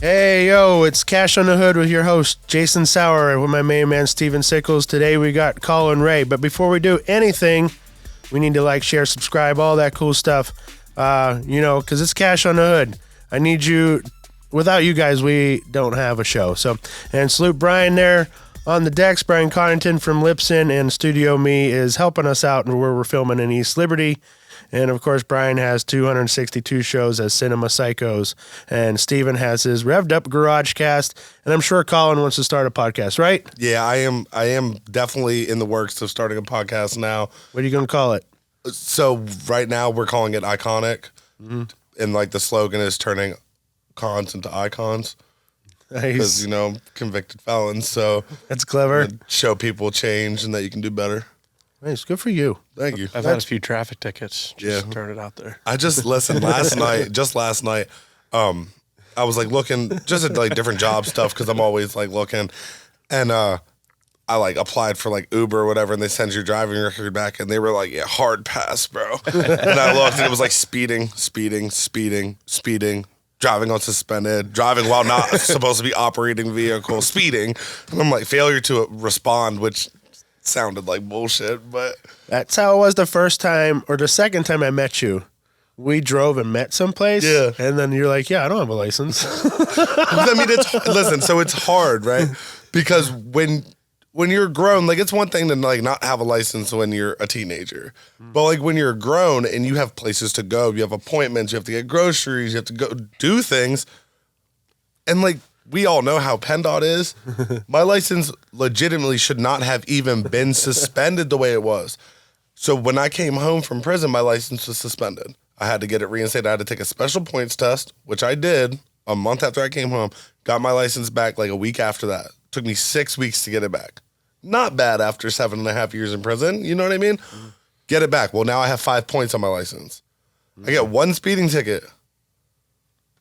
Hey, yo, it's Cash on the Hood with your host, Jason Sauer, and with my main man, Steven Sickles. Today we got Colin Rea. But before we do anything, we need to like, share, subscribe, all that cool stuff. Because it's Cash on the Hood. I need you. Without you guys, we don't have a show. So, and salute Brian there on the decks. Brian Cottington from Lipson and StudioME is helping us out where we're filming in East Liberty. And, of course, Brian has 262 shows as Cinema Psychos. And Steven has his Revved Up Garage Cast. And I'm sure Colin wants to start a podcast, right? Yeah, I am definitely in the works of starting a podcast now. What are you going to call it? So right now we're calling it Iconic. Mm-hmm. And, like, the slogan is turning cons into icons. Nice. Because, convicted felons. So that's clever. Show people change and that you can do better. Nice. Good for you. Thank you. I've had a few traffic tickets. Just turn it out there. I just listened last night, I was like looking just at like different job stuff because I'm always like looking. And I like applied for like Uber or whatever, and they send your driving record back, and they were like, yeah, hard pass, bro. And I looked, and it was like speeding, driving on suspended, driving while not supposed to be operating vehicle, speeding. And I'm like, failure to respond, which sounded like bullshit, but that's how it was the first time or the second time I met you. We drove and met someplace, and then you're like, yeah, I don't have a license. I mean, so it's hard, right? Because when you're grown, like it's one thing to like not have a license when you're a teenager, but like when you're grown and you have places to go, you have appointments, you have to get groceries, you have to go do things, and like we all know how PennDOT is. My license legitimately should not have even been suspended the way it was. So when I came home from prison, my license was suspended. I had to get it reinstated. I had to take a special points test, which I did a month after I came home. Got my license back like a week after that. Took me 6 weeks to get it back. Not bad after 7.5 years in prison. You know what I mean? Get it back. Well, now I have 5 points on my license. I get one speeding ticket.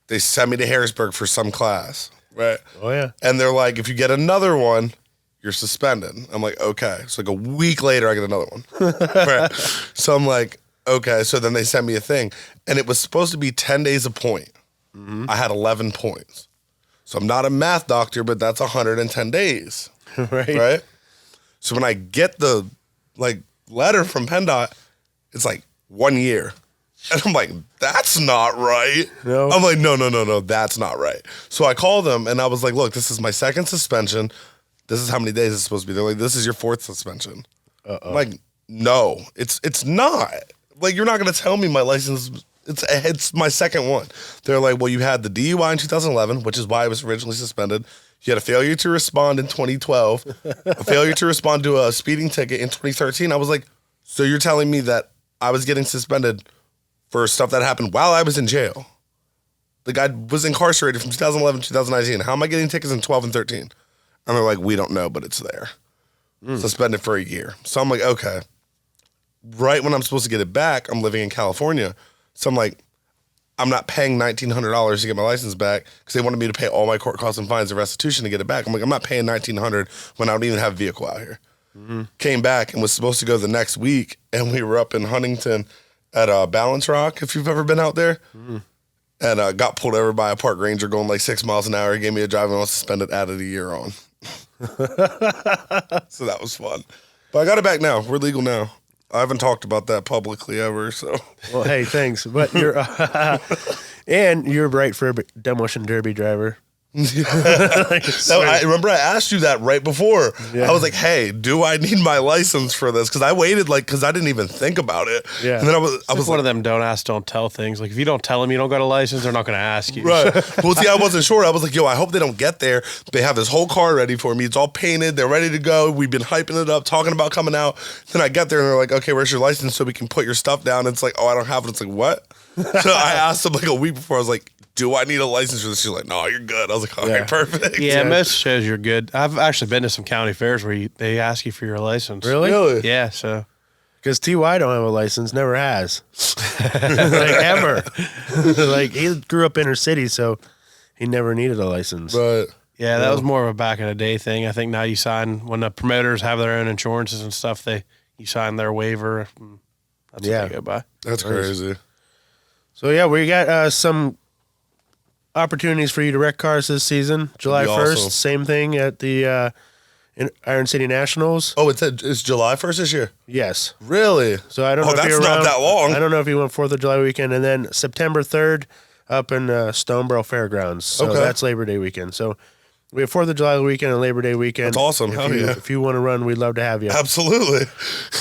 They sent me to Harrisburg for some class. Right. Oh, yeah. And they're like, if you get another one, you're suspended. I'm like, okay. So like a week later, I get another one. Right. So I'm like, okay. So then they sent me a thing. And it was supposed to be 10 days a point. Mm-hmm. I had 11 points. So I'm not a math doctor, but that's 110 days. Right. So when I get the like letter from PennDOT, it's like 1 year. And I'm like, that's not right. No. I'm like, no, that's not right. So I called them and I was like, look, this is my second suspension. This is how many days it's supposed to be. They're like, this is your fourth suspension. I'm like, no, it's not. Like, you're not going to tell me my license, it's my second one. They're like, well, you had the DUI in 2011, which is why I was originally suspended. You had a failure to respond in 2012, a failure to respond to a speeding ticket in 2013. I was like, so you're telling me that I was getting suspended for stuff that happened while I was in jail? The guy was incarcerated from 2011 to 2019. How am I getting tickets in 12 and 13? And they're like, we don't know, but it's there. Suspended for a year. So I'm like, okay. Right when I'm supposed to get it back, I'm living in California. So I'm like, I'm not paying $1,900 to get my license back because they wanted me to pay all my court costs and fines and restitution to get it back. I'm like, I'm not paying $1,900 when I don't even have a vehicle out here. Mm-hmm. Came back and was supposed to go the next week, and we were up in Huntington at Balance Rock, if you've ever been out there, and got pulled over by a park ranger going like 6 miles an hour. He gave me a driving while suspended, added a year on. So that was fun. But I got it back now. We're legal now. I haven't talked about that publicly ever, so. Well, hey, thanks. But you're, and you're right for a demolition derby driver. I remember I asked you that right before. Yeah. I was like, hey, do I need my license for this? Because I waited because I didn't even think about it. Yeah. And then I was one like, of them don't ask, don't tell things. Like if you don't tell them you don't got a license, they're not going to ask you. Right. Well, see, I wasn't sure. I was like, yo, I hope they don't get there. They have this whole car ready for me. It's all painted. They're ready to go. We've been hyping it up, talking about coming out. Then I get there and they're like, okay, where's your license so we can put your stuff down? And it's like, oh, I don't have it. It's like, what? So I asked them like a week before. I was like, do I need a license for this? She's like, no, you're good. I was like, all right, perfect. Yeah, most shows you're good. I've actually been to some county fairs where they ask you for your license. Really? Yeah, so. Because T.Y. don't have a license, never has. Like, ever. Like, he grew up inner city, so he never needed a license. Right. Yeah, that was more of a back in the day thing. I think now you sign, when the promoters have their own insurances and stuff, you sign their waiver. That's what they go by. That's crazy. So, yeah, we got some opportunities for you to wreck cars this season. July 1st, awesome. same thing at the in Iron City Nationals. Oh, it's July 1st this year? Yes. Really? So I don't know if that's you're not around. that long. I don't know if you went 4th of July weekend, and then September 3rd up in Stoneboro Fairgrounds. So Okay. that's Labor Day weekend. So we have 4th of July weekend and Labor Day weekend. That's awesome. If Hell you, yeah. If you want to run, we'd love to have you. Absolutely.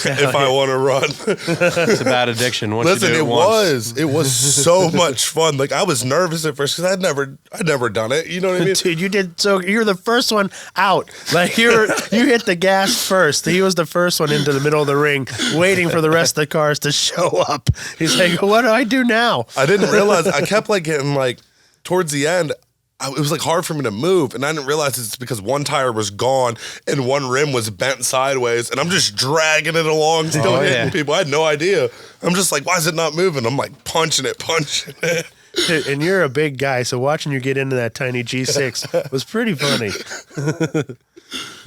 If I want to run. It's a bad addiction. Once Listen, you do it once. was so much fun. Like I was nervous at first because I'd never done it. You know what I mean? Dude, you did so. You're the first one out. Like you hit the gas first. He was the first one into the middle of the ring, waiting for the rest of the cars to show up. He's like, "What do I do now?" I didn't realize. I kept like getting like towards the end. It was like hard for me to move, and I didn't realize it's because one tire was gone and one rim was bent sideways, and I'm just dragging it along, still hitting yeah. people. I had no idea. I'm just like, why is it not moving? I'm like punching it. Dude, and you're a big guy, so watching you get into that tiny G6 was pretty funny.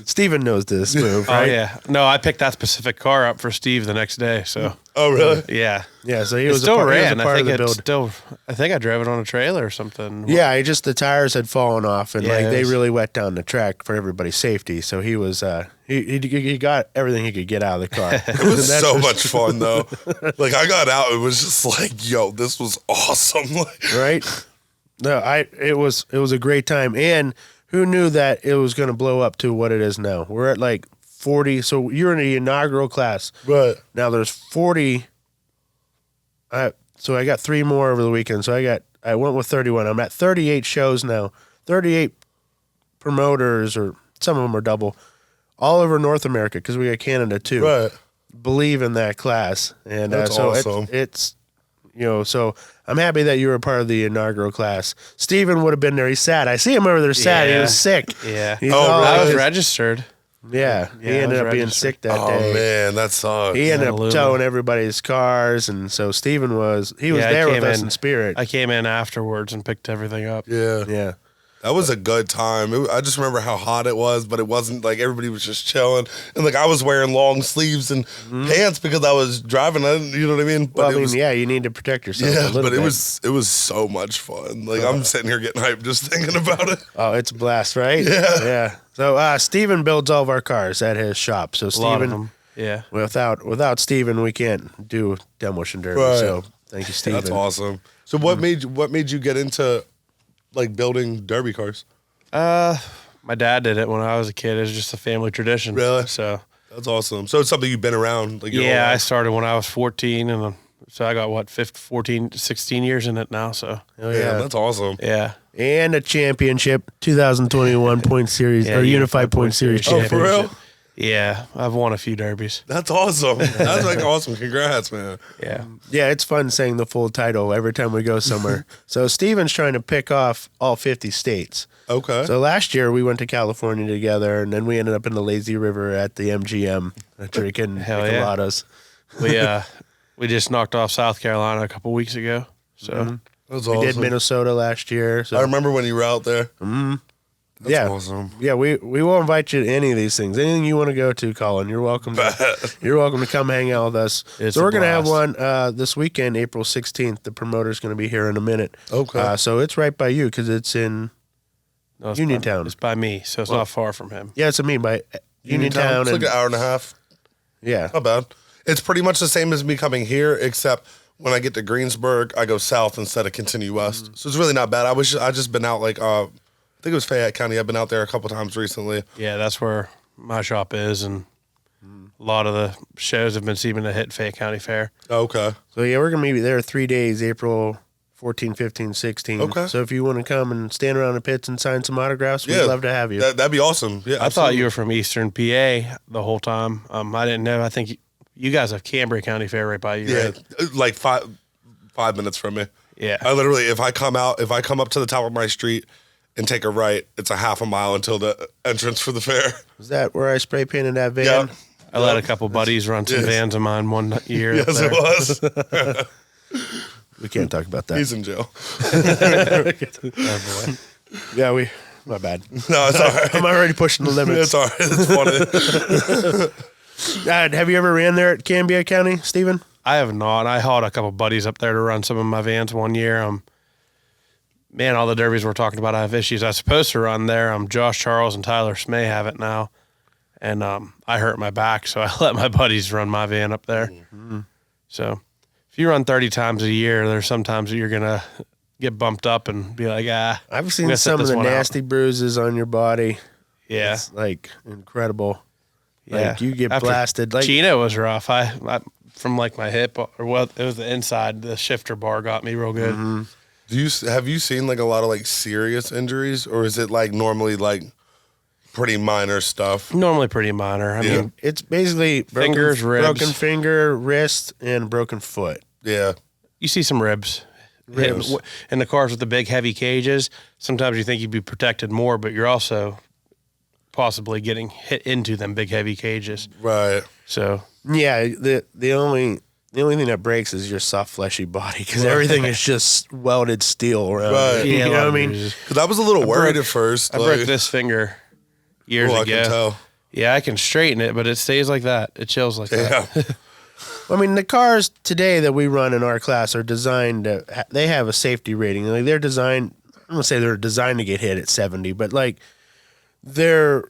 Steven knows this move, Oh right? yeah. No, I picked that specific car up for Steve the next day. So Oh, really? yeah. Yeah, so he It was still a part, he was ran. a part I of think the it's build. still. I think I drove it on a trailer or something. Yeah, the tires had fallen off, and Yeah, like it they was- really wet down the track for everybody's safety. So he was he got everything he could get out of the car. It was so much fun though. Like I got out, it was just like, yo, this was awesome. Like, Right? No, it was a great time, and who knew that it was going to blow up to what it is now? We're at like 40. So you're in the inaugural class. but Now there's 40. So I got 3 more over the weekend. So I went with 31. I'm at 38 shows now. 38 promoters, or some of them are double, all over North America, because we got Canada too. right. Believe in that class, and That's so awesome. it's so I'm happy that you were a part of the inaugural class. Steven would have been there. He's sad. I see him over there sad. He Yeah. was sick. Yeah. He's Oh, all really? I was his- registered. Yeah, he Yeah, I ended was up being registered. sick that Oh day. man, that sucks. He ended up Honolulu. towing everybody's cars, and so Steven was Yeah, I there with came us in- in spirit. I came in afterwards and picked everything up. Yeah. Yeah. That was a good time. I just remember how hot it was, but it wasn't like everybody was just chilling. And like I was wearing long sleeves and pants because I was driving. You know what I mean? But Well, I it mean, was, yeah, you need to protect yourself a yeah, little but bit. it was so much fun. Like I'm sitting here getting hyped just thinking about it. Oh, it's a blast, right? Yeah. Yeah. So Steven builds all of our cars at his shop. So A lot of Steven, them. Yeah. without Steven, we can't do Demolition Derby. Right. So thank you, Steven. That's awesome. So what made you get into like building derby cars? My dad did it when I was a kid. It was just a family tradition. Really? So That's awesome. So it's something you've been around. Like your whole yeah, I life. started when I was 14, and so I got 14, 16 years in it now. So Oh, yeah, yeah. that's awesome. yeah. And a championship, 2021 point series, Yeah, or Unified Point Series Oh, for championship. real? Yeah, I've won a few derbies. That's awesome. That's like awesome. Congrats, man. Yeah. Yeah, it's fun saying the full title every time we go somewhere. So Steven's trying to pick off all 50 states. Okay. So last year we went to California together, and then we ended up in the Lazy River at the MGM drinking Hell yeah. micheladas. We just knocked off South Carolina a couple weeks ago. So That's We awesome. did Minnesota last year. So I remember when you were out there. That's yeah, awesome. yeah, we will invite you to any of these things. Anything you want to go to, Colin, you're welcome. You're welcome to come hang out with us. It's so a we're gonna have blast. one this weekend, April 16th. The promoter's gonna be here in a minute. Okay. So it's right by you because it's in no, it's Uniontown. It's by me, so it's not far from him. yeah, it's a mean by Uniontown. It's like And, an hour and a half. yeah, Not bad. It's pretty much the same as me coming here, except when I get to Greensburg, I go south instead of continue west. So it's really not bad. I just been out like I think it was Fayette County. I've been out there a couple times recently. Yeah, that's where my shop is, and a lot of the shows have been seeming to hit Fayette County Fair. Okay. so yeah, we're gonna be there 3 days, April 14, 15, 16. Okay. So if you want to come and stand around the pits and sign some autographs, we'd Yeah, love to have you. That'd be awesome. Yeah, I thought you were from Eastern PA the whole time. I didn't know. I think you guys have Cambria County Fair right by you, Yeah, right? like 5 minutes from me. Yeah. I literally, if I come up to the top of my street and take a right, it's a half a mile until the entrance for the fair. Is that where I spray painted that van? Yeah. I let a couple buddies run some Yes. vans of mine one year. up Yes, there. it was. We can't talk about that. He's in jail. Yeah, my bad. No, it's all right. I'm already pushing the limits. It's all right. It's funny. Have you ever ran there at Cambria County, Stephen? I have not. I hauled a couple buddies up there to run some of my vans one year. man, all the derbies we're talking about, I have issues. I was supposed to run there. Josh Charles and Tyler Smay have it now. And I hurt my back, so I let my buddies run my van up there. Mm-hmm. So if you run 30 times a year, there's sometimes you're going to get bumped up and be like, I've seen some of the nasty bruises on your body. Yeah. It's like incredible. Yeah. Like you get blasted. Like Chino was rough. I from like my hip, or well, it was the inside, the shifter bar got me real good. Mm-hmm. Have you seen like a lot of like serious injuries, or is it like normally like pretty minor stuff? Normally pretty minor. I mean, it's basically fingers, ribs, broken finger, wrist, and broken foot. Yeah. You see some ribs. In the cars with the big heavy cages, sometimes you think you'd be protected more, but you're also possibly getting hit into them big heavy cages. Right. So yeah, the only thing that breaks is your soft fleshy body, because everything is just welded steel around. Right. You know what I mean? Because I was a little worried at first. I broke this finger years ago. I can tell. Yeah, I can straighten it, but it stays like that. It chills like that. I mean, the cars today that we run in our class are designed to, they have a safety rating. Like they're designed, I'm going to say they're designed to get hit at 70, but like they're,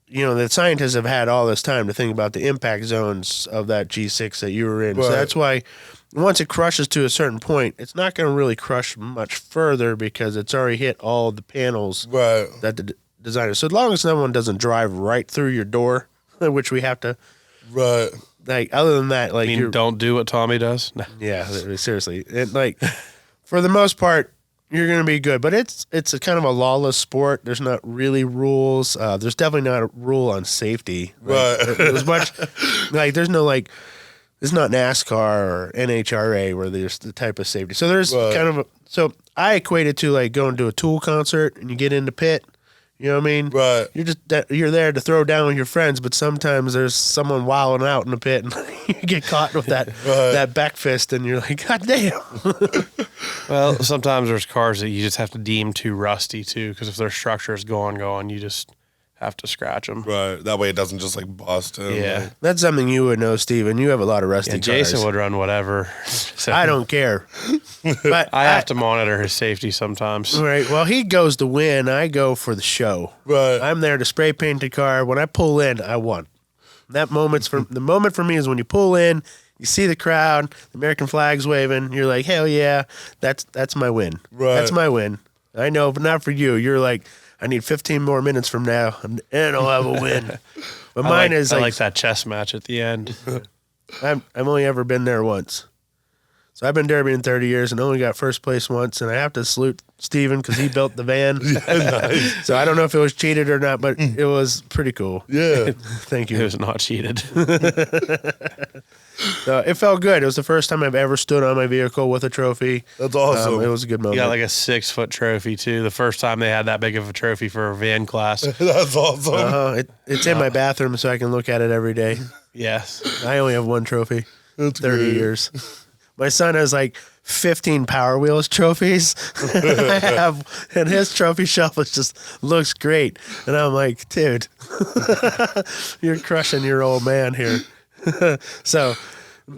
the scientists have had all this time to think about the impact zones of that G6 that you were in. Right. So that's why once it crushes to a certain point, it's not going to really crush much further because it's already hit all the panels that the designer. So as long as someone doesn't drive right through your door, which we have to. Right. Like, other than that, like, don't do what Tommy does. No. Yeah, seriously. Like, for the most part, you're going to be good. But it's a kind of a lawless sport. There's not really rules. There's definitely not a rule on safety. Right. As much, like, there's no, like, it's not NASCAR or NHRA where there's the type of safety. So there's kind of so I equate it to, like, going to a Tool concert and you get in the pit. You know what I mean? Right. You're there to throw down with your friends, but sometimes there's someone wilding out in the pit, and you get caught with that back fist, and you're like, God damn. Well, sometimes there's cars that you just have to deem too rusty too, because if their structure is going, you just have to scratch them. Right. That way it doesn't just like bust in. Yeah. Like. That's something you would know, Steven. You have a lot of rusty cars. Jason would run whatever. So I don't care. But I have to monitor his safety sometimes. Right. Well, he goes to win. I go for the show. Right. I'm there to spray paint the car. When I pull in, I won. The moment for me is when you pull in, you see the crowd, the American flag's waving. You're like, hell yeah, that's my win. Right. That's my win. I know, but not for you. You're like, I need 15 more minutes from now, and I'll have a win. But mine is I like that chess match at the end. I've only ever been there once. So I've been derbying 30 years and only got first place once, and I have to salute Steven because he built the van. Nice. So I don't know if it was cheated or not, but it was pretty cool. Yeah. Thank you. It was not cheated. So it felt good. It was the first time I've ever stood on my vehicle with a trophy. That's awesome. It was a good moment. You got like a 6-foot trophy too. The first time they had that big of a trophy for a van class. That's awesome. It's in my bathroom so I can look at it every day. Yes. I only have one trophy. That's 30 great. years. My son has like 15 Power Wheels trophies. And his trophy shelf just looks great. And I'm like, dude, you're crushing your old man here. So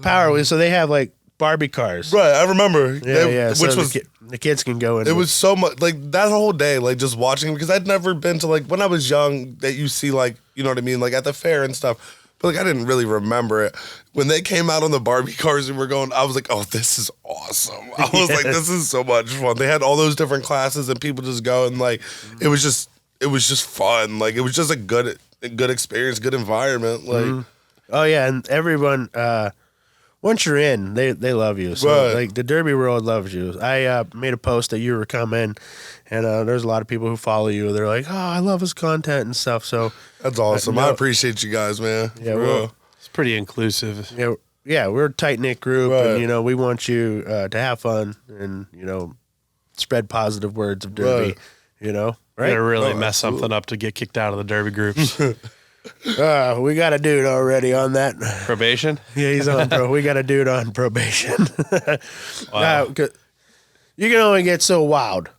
Power Wheels. So they have like Barbie cars. Right. I remember. Yeah. Which so was the kids can go in. It was so much like that whole day, like just watching, because I'd never been to, like, when I was young, that you see, like, you know what I mean, like at the fair and stuff. But like I didn't really remember it. When they came out on the Barbie cars and we're going, I was like, oh, this is awesome. I was like, this is so much fun. They had all those different classes and people just go, and like it was just fun. Like it was just a good experience, good environment. Like Oh yeah, and everyone once you're in, they love you. So Right. like the Derby world loves you. I made a post that you were coming, and there's a lot of people who follow you. They're like, oh, I love his content and stuff. So that's awesome. no- I appreciate you guys, man. Yeah, For well- real. It's pretty inclusive. yeah, we're a tight knit group, Right. and we want you to have fun and spread positive words of Derby. Right. You're Right? gonna really Oh, mess absolutely. something up to get kicked out of the derby groups. We got a dude already on that. Probation? Yeah, he's on we got a dude on probation. Wow. 'Cause you can only get so wild,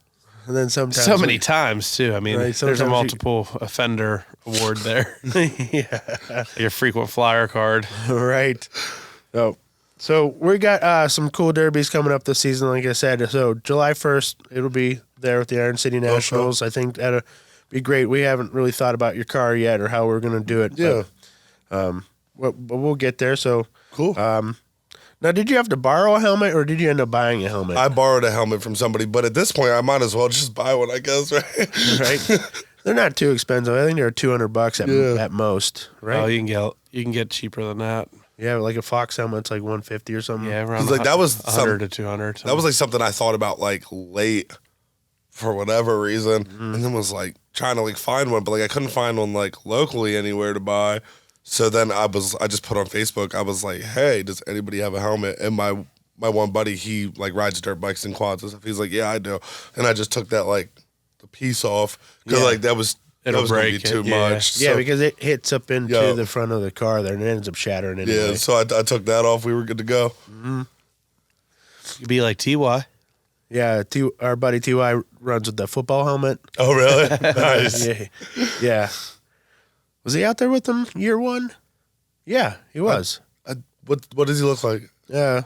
and then sometimes So many times too. I mean, Right, there's sometimes a you- multiple offender award there. yeah. Your frequent flyer card. Right. So So we got some cool derbies coming up this season, like I said. So July 1st, it'll be there with the Iron City Nationals. I think that'll be great. We haven't really thought about your car yet or how we're going to do it. Yeah. But we'll get there. So Cool. now, did you have to borrow a helmet or did you end up buying a helmet? I borrowed a helmet from somebody, but at this point, I might as well just buy one, I guess, right? Right? They're not too expensive. I think they're $200 at most, right? Oh, you can get cheaper than that. Yeah, like a Fox helmet's like $150 or something. Yeah, around Like, that was 100 to 200. That was like something I thought about like late for whatever reason, and then was like trying to like find one, but like I couldn't find one like locally anywhere to buy. So then I just put on Facebook. I was like, "Hey, does anybody have a helmet?" And my one buddy, he like rides dirt bikes and quads and stuff. He's like, "Yeah, I do." And I just took that like the piece off because like that was It'll gonna be break too it, yeah. much. Yeah, So- because it hits up into Yeah. the front of the car there and it ends up shattering anyway. yeah. So I took that off. We were good to go. You'd be like TY. Yeah, our buddy Ty runs with the football helmet. Oh, really? Nice. Yeah. Was he out there with them year one? Yeah, he was. What does he look like? Yeah,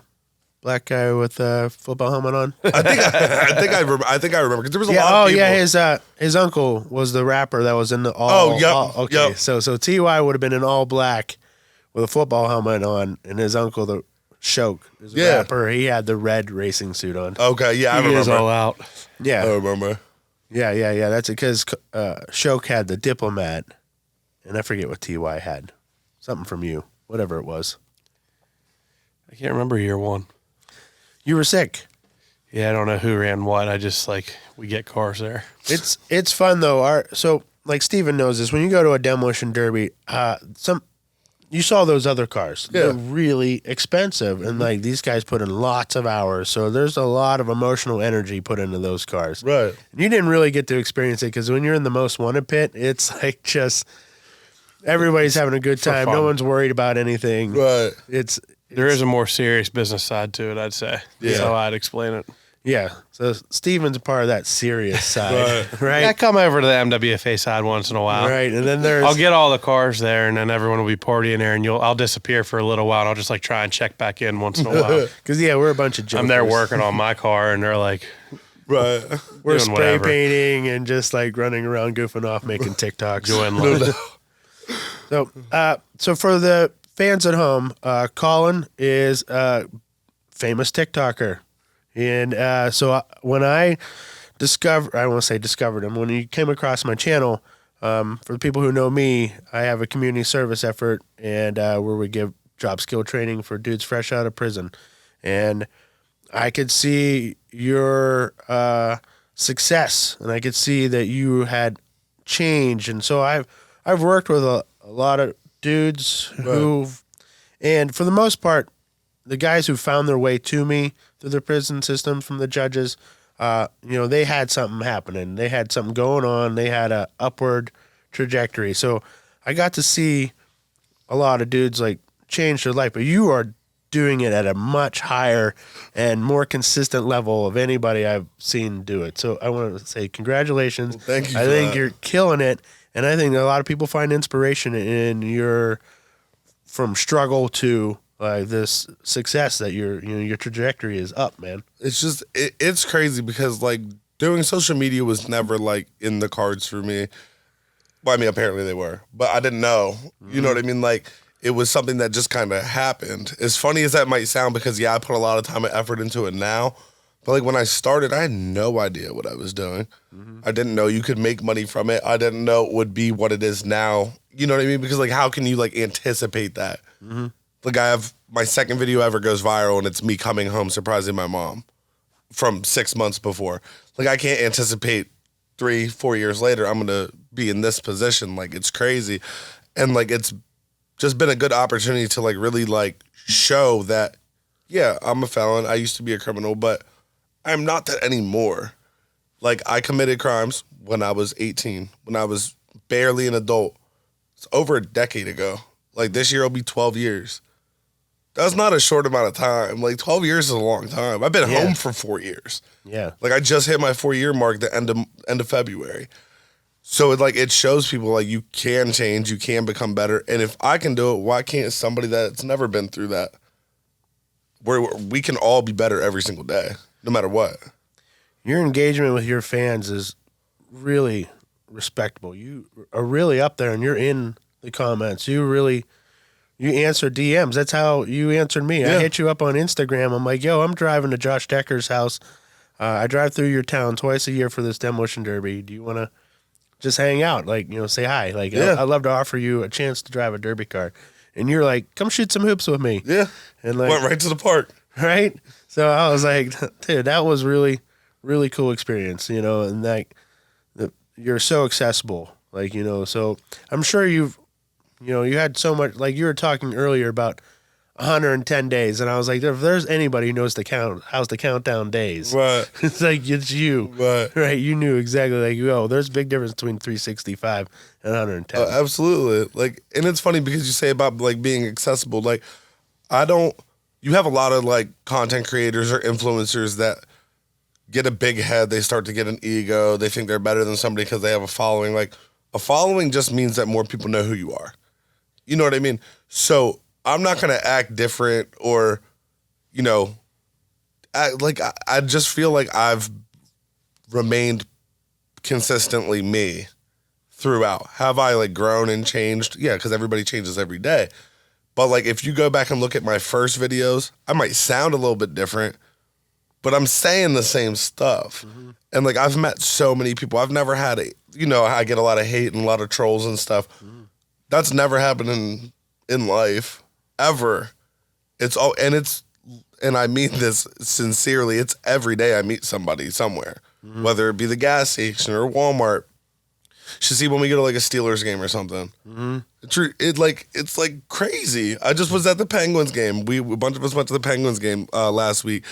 black guy with a football helmet on. I think I remember because there was a lot Oh of people. yeah, his uncle was the rapper that was in the all. Oh, yep, Okay, yep. so Ty would have been in all black with a football helmet on, and his uncle the Shoke is a Yeah. rapper. He had the red racing suit on. Okay, yeah, I He is remember. all out. Yeah, I remember. yeah. That's it because Shoke had the diplomat, and I forget what Ty had. Something from you, whatever it was. I can't remember year one. You were sick. Yeah, I don't know who ran what. I just we get cars there. It's fun though. So like Steven knows this. When you go to a demolition derby, you saw those other cars. Yeah. They're really expensive, and like these guys put in lots of hours. So there's a lot of emotional energy put into those cars. Right. And you didn't really get to experience it because when you're in the most wanted pit, it's like just everybody's having a good time. fun. No one's worried about anything. Right. There is a more serious business side to it, I'd say. That's Yeah. how I'd explain it. Yeah. So Steven's a part of that serious side, right? I come over to the MWFA side once in a while. Right. And then there's I'll get all the cars there, and then everyone will be partying there, and I'll disappear for a little while, and I'll just try and check back in once in a while. because we're a bunch of jokers. I'm there working on my car, and they're like, Right. We're doing spray whatever. painting and just like running around, goofing off, making TikToks. doing So for the fans at home, Colin is a famous TikToker, and when I won't say discovered him, when he came across my channel, for the people who know me, I have a community service effort, and where we give job skill training for dudes fresh out of prison, and I could see your success, and I could see that you had changed, and so I've worked with a lot of dudes and for the most part, the guys who found their way to me through the prison system from the judges, they had something happening. They had something going on. They had a upward trajectory. So I got to see a lot of dudes like change their life, but you are doing it at a much higher and more consistent level of anybody I've seen do it. So I want to say congratulations. Thank you I for think that. you're killing it. And I think that a lot of people find inspiration in your from struggle to this success that your trajectory is up, man. It's just it's crazy because like doing social media was never like in the cards for me. Well, I mean, apparently they were, but I didn't know. You know what I mean? Like it was something that just kind of happened. As funny as that might sound, because I put a lot of time and effort into it now. But like when I started, I had no idea what I was doing. I didn't know you could make money from it. I didn't know it would be what it is now. You know what I mean? Because like, how can you like anticipate that? Like I have my second video ever goes viral, and it's me coming home surprising my mom from 6 months before. Like I can't anticipate 3-4 years later I'm gonna be in this position. Like it's crazy, and like it's just been a good opportunity to like really like show that yeah, I'm a felon. I used to be a criminal, but I'm not that anymore. Like, I committed crimes when I was 18, when I was barely an adult. It's over a decade ago. Like, this year will be 12 years. That's not a short amount of time. Like, 12 years is a long time. I've been home for 4 years. Yeah. Like, I just hit my 4-year mark the end of February. So, it shows people, like, you can change, you can become better. And if I can do it, why can't somebody that's never been through that? we can all be better every single day, no matter what. Your engagement with your fans is really respectable. You are really up there, and you're in the comments. You answer DMs. That's how you answered me. Yeah. I hit you up on Instagram. I'm like, yo, I'm driving to Josh Decker's house. I drive through your town twice a year for this demolition derby. Do you want to just hang out? Like, say hi. Like, Yeah. I'd love to offer you a chance to drive a derby car. And you're like, come shoot some hoops with me. Yeah. And like, Went right to the park. right? So I was like, dude, that was really, really cool experience, and like, you're so accessible, like, so I'm sure you had so much, like you were talking earlier about 110 days, and I was like, if there's anybody who knows how's the countdown days, Right. it's like, it's you, right? You knew exactly, like, there's a big difference between 365 and 110. Absolutely. Like, and it's funny because you say about like being accessible. Like, you have a lot of like content creators or influencers that get a big head. They start to get an ego. They think they're better than somebody because they have a following. Like, a following just means that more people know who you are. You know what I mean? So I'm not going to act different or, I just feel like I've remained consistently me throughout. Have I like grown and changed? Yeah, because everybody changes every day. But like, if you go back and look at my first videos, I might sound a little bit different, but I'm saying the same stuff. Mm-hmm. And like, I've met so many people. I've never had I get a lot of hate and a lot of trolls and stuff. Mm. That's never happened in life, ever. And I mean this sincerely, it's every day I meet somebody somewhere, whether it be the gas station or Walmart. Should see when we go to like a Steelers game or something. Mm-hmm. It's like crazy. I just was at the Penguins game. A bunch of us went to the Penguins game last week,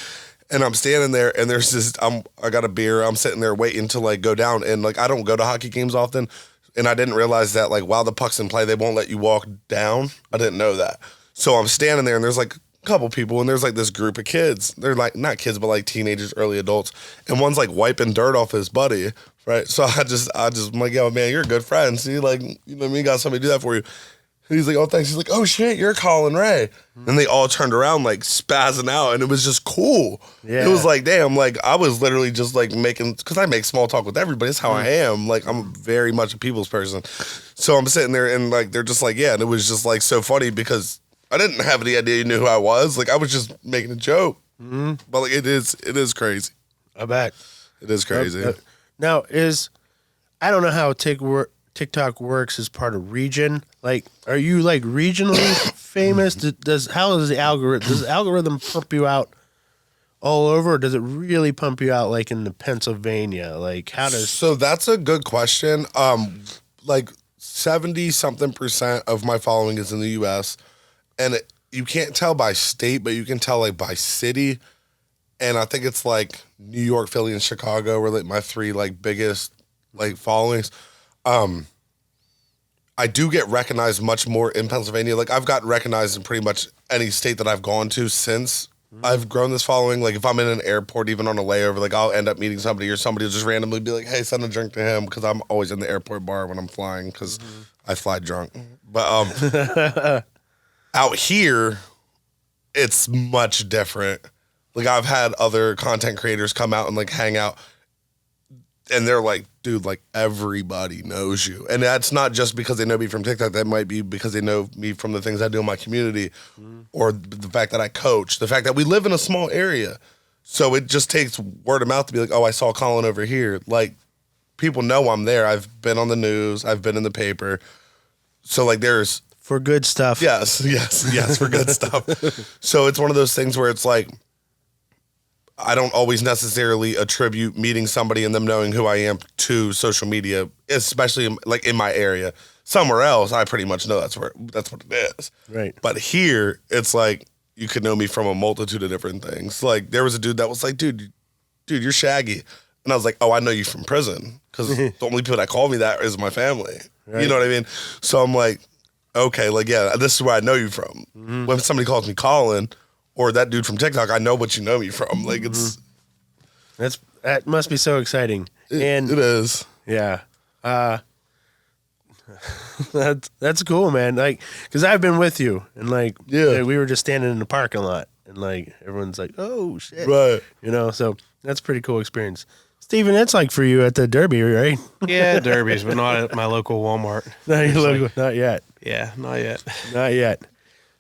and I'm standing there, and there's this. I got a beer. I'm sitting there waiting to like go down, and like I don't go to hockey games often, and I didn't realize that like while the puck's in play, they won't let you walk down. I didn't know that, so I'm standing there, and there's like a couple people, and there's like this group of kids. They're like not kids, but like teenagers, early adults, and one's like wiping dirt off his buddy. Right, so I just I'm like, yo, man, you're a good friend. See, like, you know what I mean? Got somebody to do that for you. And he's like, oh, thanks. He's like, oh, shit, you're Colin Rea. Mm-hmm. And they all turned around, like, spazzing out, and it was just cool. Yeah. It was like, damn, like, I was literally just, like, because I make small talk with everybody. That's how I am. Like, I'm very much a people's person. So I'm sitting there, and, like, they're just like, yeah, and it was just, like, so funny because I didn't have any idea you knew who I was. Like, I was just making a joke. Mm-hmm. But, like, it is crazy. I bet. It is crazy. Now, I don't know how TikTok works as part of region. Like, are you like regionally famous? Does the algorithm pump you out all over, or does it really pump you out like in the Pennsylvania? Like, how does? So that's a good question. Like 70-something% of my following is in the U.S. and you can't tell by state, but you can tell like by city. And I think it's like New York, Philly, and Chicago were like my three like biggest like followings. I do get recognized much more in Pennsylvania. Like I've gotten recognized in pretty much any state that I've gone to since I've grown this following. Like if I'm in an airport, even on a layover, like I'll end up meeting somebody or somebody will just randomly be like, hey, send a drink to him, because I'm always in the airport bar when I'm flying because I fly drunk. But out here, it's much different. Like I've had other content creators come out and like hang out, and they're like, dude, like everybody knows you. And that's not just because they know me from TikTok. That might be because they know me from the things I do in my community, or the fact that I coach, the fact that we live in a small area. So it just takes word of mouth to be like, oh, I saw Colin over here. Like people know I'm there. I've been on the news. I've been in the paper. So like there's... For good stuff. Yes, for good stuff. So it's one of those things where it's like, I don't always necessarily attribute meeting somebody and them knowing who I am to social media, especially like in my area. Somewhere else, I pretty much know that's what it is. Right. But here, it's like you could know me from a multitude of different things. Like there was a dude that was like, dude, you're Shaggy. And I was like, oh, I know you from prison, because the only people that call me that is my family. Right. You know what I mean? So I'm like, okay, like, yeah, this is where I know you from. Mm-hmm. When somebody calls me Colin, or that dude from TikTok, I know what you know me from. Like it's that must be so exciting. It is. Yeah. That's cool, man. Like, because I've been with you, and like, we were just standing in the parking lot, and like everyone's like, "Oh shit!" Right. You know, so that's a pretty cool experience. Steven, that's like for you at the Derby, right? Yeah, derbies, but not at my local Walmart. Not yet. Yeah, not yet. Not yet.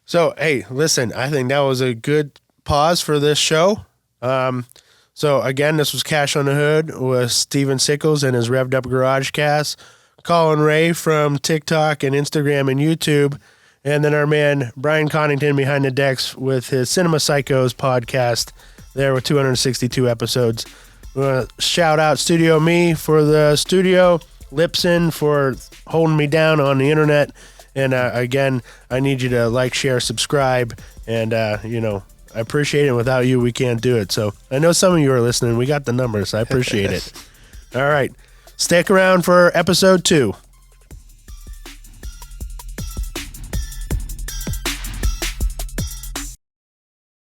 So, hey, listen, I think that was a good pause for this show. So, again, this was Cash on the Hood with Steven Sickles and his Revved Up Garage Cast, Colin Rea from TikTok and Instagram and YouTube, and then our man Brian Cottington behind the decks with his Cinema Psychos podcast there with 262 episodes. We want to shout out StudioME for the studio, Lipson for holding me down on the internet. And again, I need you to like, share, subscribe. And, I appreciate it. Without you, we can't do it. So I know some of you are listening. We got the numbers. I appreciate it. All right. Stick around for episode 2.